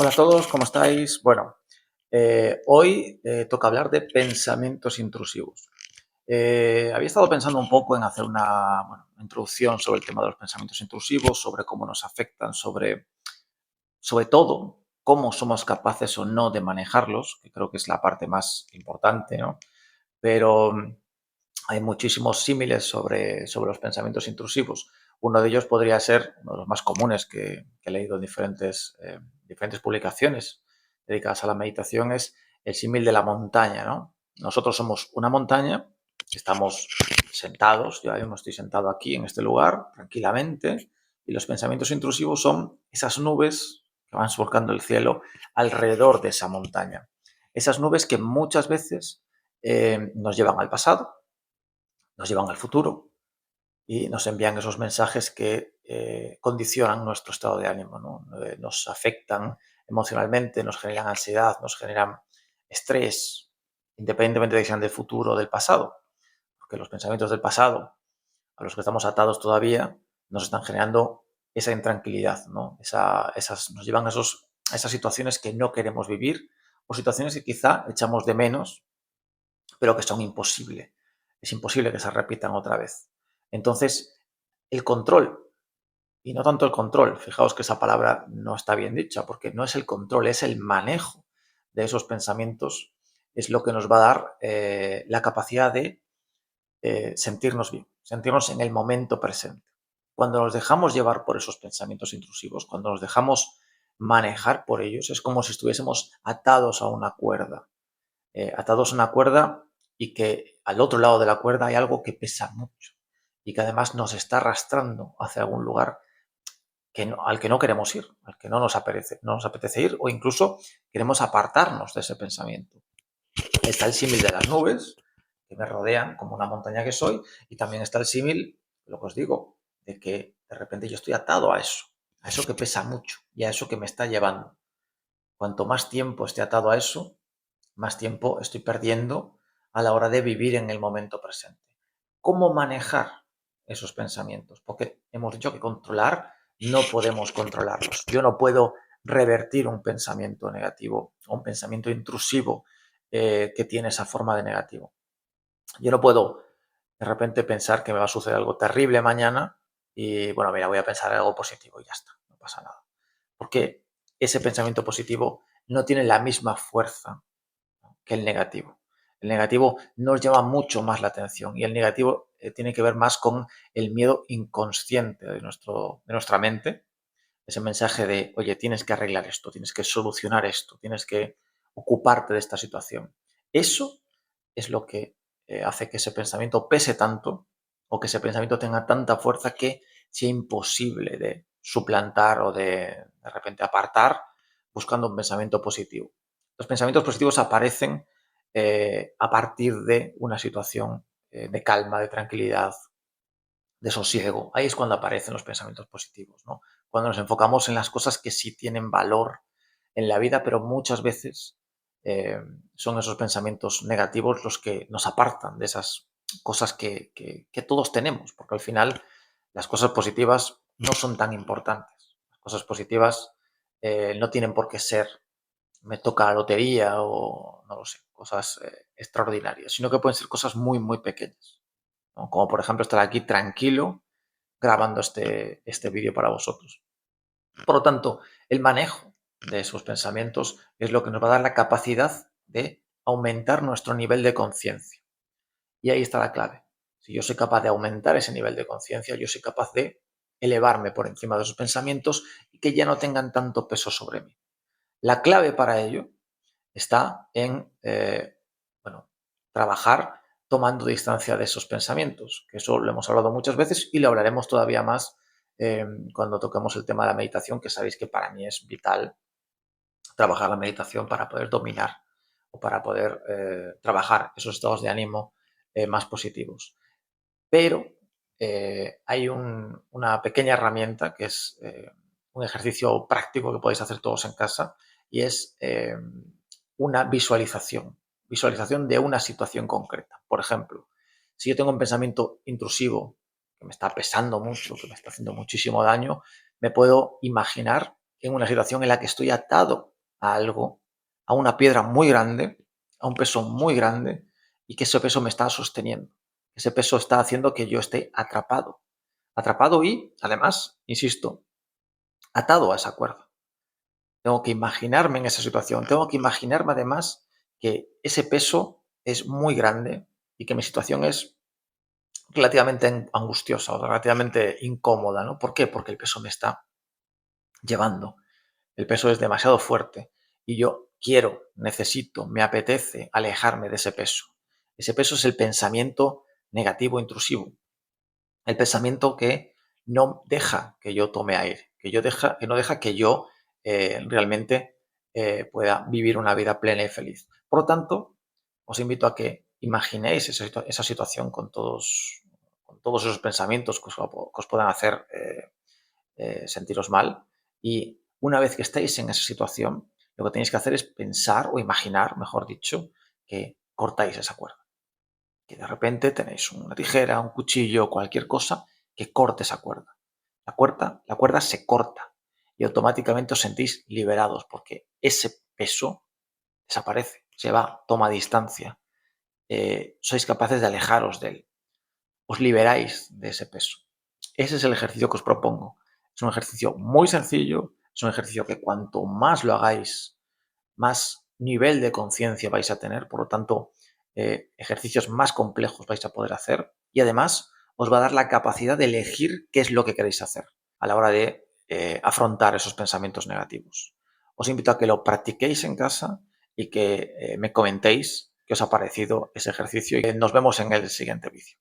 Hola a todos, ¿cómo estáis? Bueno, hoy toca hablar de pensamientos intrusivos. Había estado pensando un poco en hacer una introducción sobre el tema de los pensamientos intrusivos, sobre cómo nos afectan, sobre todo cómo somos capaces o no de manejarlos, que creo que es la parte más importante, ¿no? Pero hay muchísimos símiles sobre los pensamientos intrusivos. Uno de ellos podría ser uno de los más comunes que he leído en diferentes publicaciones dedicadas a la meditación, es el símil de la montaña, ¿no? Nosotros somos una montaña, estamos sentados, yo ahora mismo estoy sentado aquí en este lugar, tranquilamente, y los pensamientos intrusivos son esas nubes que van surcando el cielo alrededor de esa montaña. Esas nubes que muchas veces nos llevan al pasado, nos llevan al futuro y nos envían esos mensajes que condicionan nuestro estado de ánimo, ¿no? Nos afectan emocionalmente, nos generan ansiedad, nos generan estrés, independientemente de que sean del futuro o del pasado, porque los pensamientos del pasado, a los que estamos atados todavía, nos están generando esa intranquilidad, ¿no? Nos llevan a esas situaciones que no queremos vivir o situaciones que quizá echamos de menos, pero que son imposibles. Es imposible que se repitan otra vez. Entonces, el control, y no tanto el control, fijaos que esa palabra no está bien dicha, porque no es el control, es el manejo de esos pensamientos, es lo que nos va a dar la capacidad de sentirnos bien, sentirnos en el momento presente. Cuando nos dejamos llevar por esos pensamientos intrusivos, cuando nos dejamos manejar por ellos, es como si estuviésemos atados a una cuerda, atados a una cuerda y que al otro lado de la cuerda hay algo que pesa mucho y que además nos está arrastrando hacia algún lugar al que no queremos ir, al que no nos apetece ir o incluso queremos apartarnos de ese pensamiento. Está el símil de las nubes que me rodean como una montaña que soy y también está el símil, lo que os digo, de que de repente yo estoy atado a eso que pesa mucho y a eso que me está llevando. Cuanto más tiempo esté atado a eso, más tiempo estoy perdiendo a la hora de vivir en el momento presente. ¿Cómo manejar esos pensamientos? Porque hemos dicho que controlar no podemos controlarlos. Yo no puedo revertir un pensamiento negativo o un pensamiento intrusivo que tiene esa forma de negativo. Yo no puedo de repente pensar que me va a suceder algo terrible mañana y bueno, mira, voy a pensar algo positivo y ya está, no pasa nada. Porque ese pensamiento positivo no tiene la misma fuerza que el negativo. El negativo nos llama mucho más la atención y el negativo tiene que ver más con el miedo inconsciente de nuestra mente. Ese mensaje de, oye, tienes que arreglar esto, tienes que solucionar esto, tienes que ocuparte de esta situación. Eso es lo que hace que ese pensamiento pese tanto o que ese pensamiento tenga tanta fuerza que sea imposible de suplantar o de repente apartar buscando un pensamiento positivo. Los pensamientos positivos aparecen a partir de una situación de calma, de tranquilidad, de sosiego. Ahí es cuando aparecen los pensamientos positivos, ¿no? Cuando nos enfocamos en las cosas que sí tienen valor en la vida, pero muchas veces son esos pensamientos negativos los que nos apartan de esas cosas que todos tenemos, porque al final las cosas positivas no son tan importantes. Las cosas positivas no tienen por qué ser me toca la lotería o no lo sé, cosas extraordinarias, sino que pueden ser cosas muy, muy pequeñas, ¿no? Como por ejemplo estar aquí tranquilo grabando este vídeo para vosotros. Por lo tanto, el manejo de esos pensamientos es lo que nos va a dar la capacidad de aumentar nuestro nivel de conciencia. Y ahí está la clave. Si yo soy capaz de aumentar ese nivel de conciencia, yo soy capaz de elevarme por encima de esos pensamientos y que ya no tengan tanto peso sobre mí. La clave para ello está en bueno, trabajar tomando distancia de esos pensamientos, que eso lo hemos hablado muchas veces y lo hablaremos todavía más cuando toquemos el tema de la meditación, que sabéis que para mí es vital trabajar la meditación para poder dominar o para poder trabajar esos estados de ánimo más positivos. Pero hay una pequeña herramienta que es un ejercicio práctico que podéis hacer todos en casa y es una visualización de una situación concreta. Por ejemplo, si yo tengo un pensamiento intrusivo que me está pesando mucho, que me está haciendo muchísimo daño, me puedo imaginar en una situación en la que estoy atado a algo, a una piedra muy grande, a un peso muy grande, y que ese peso me está sosteniendo. Ese peso está haciendo que yo esté atrapado. Atrapado y, además, insisto, atado a esa cuerda. Tengo que imaginarme en esa situación. Tengo que imaginarme además que ese peso es muy grande y que mi situación es relativamente angustiosa o relativamente incómoda, ¿no? ¿Por qué? Porque el peso me está llevando. El peso es demasiado fuerte y yo quiero, necesito, me apetece alejarme de ese peso. Ese peso es el pensamiento negativo intrusivo, el pensamiento que no deja que yo tome aire, que no deja que yo realmente pueda vivir una vida plena y feliz. Por lo tanto, os invito a que imaginéis esa situación con todos esos pensamientos que os puedan hacer sentiros mal, y una vez que estéis en esa situación, lo que tenéis que hacer es pensar o imaginar, mejor dicho, que cortáis esa cuerda. Que de repente tenéis una tijera, un cuchillo, cualquier cosa que corte esa cuerda. La cuerda se corta y automáticamente os sentís liberados porque ese peso desaparece, se va, toma distancia. Sois capaces de alejaros de él. Os liberáis de ese peso. Ese es el ejercicio que os propongo. Es un ejercicio muy sencillo, es un ejercicio que cuanto más lo hagáis, más nivel de conciencia vais a tener, por lo tanto, ejercicios más complejos vais a poder hacer y además os va a dar la capacidad de elegir qué es lo que queréis hacer a la hora de afrontar esos pensamientos negativos. Os invito a que lo practiquéis en casa y que me comentéis qué os ha parecido ese ejercicio y nos vemos en el siguiente vídeo.